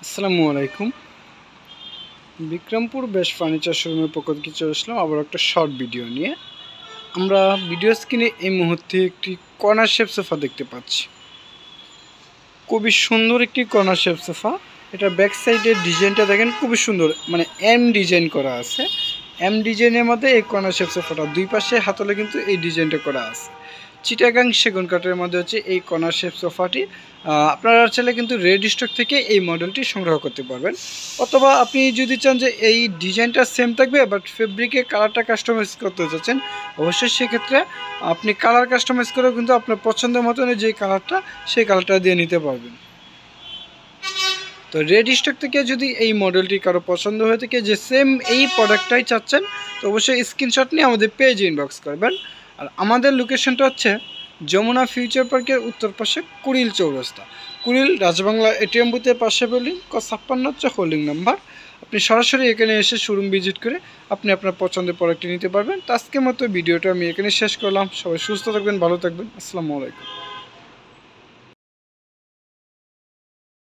আসসালামু আলাইকুম। Bikrampur best furniture শোরুমের পক্ষ থেকে চলে আসলাম আবার একটা শর্ট ভিডিও নিয়ে। আমরা ভিডিও স্ক্রিনে এই মুহূর্তে একটি কর্নার শেপ সোফা দেখতে পাচ্ছি। খুবই সুন্দর একটি কর্নার শেপ সোফা। এটা ব্যাক সাইডের ডিজাইনটা দেখেন, খুবই সুন্দর, মানে এম ডিজাইন করা আছে। এম ডিজাইনের মধ্যে এই কর্নার শেপ সোফাটা দুই পাশে হাতলে কিন্তু এই ডিজাইনটা করা আছে। চিটাগাং সেগুন কাঠের মধ্যে হচ্ছে এই কর্নার শেপ সোফাটি। আপনারা চাইলে কিন্তু রেড স্টক থেকে এই মডেলটি সংগ্রহ করতে পারবেন, অথবা আপনি যদি চান যে এই ডিজাইনটা সেম থাকবে বাট ফেব্রিকে কালারটা কাস্টমাইজ করতে চাচ্ছেন, অবশ্যই সেক্ষেত্রে আপনি কালার কাস্টমাইজ করেও কিন্তু আপনার পছন্দের মতন যে কালারটা সেই কালারটা দিয়ে নিতে পারবেন। তো রেড স্টক থেকে যদি এই মডেলটি কারো পছন্দ হয়ে থাকে যে সেম এই প্রোডাক্টটাই চাচ্ছেন, তো অবশ্যই স্ক্রিনশট নিয়ে আমাদের পেজে ইনবক্স করবেন। আর আমাদের লোকেশনটা হচ্ছে যমুনা ফিউচার পার্কের উত্তর পাশে কুড়িল চৌরাস্তা, কুড়িল রাজবাংলা এটিএম বুথের পাশে বিল্ডিং 56 হচ্ছে হোল্ডিং নাম্বার। আপনি সরাসরি এখানে এসে শোরুম ভিজিট করে আপনি আপনার পছন্দের প্রোডাক্টটি নিতে পারবেন। তো আজকের মতো ভিডিওটা আমি এখানে শেষ করলাম। সবাই সুস্থ থাকবেন, ভালো থাকবেন। আসসালামু আলাইকুম।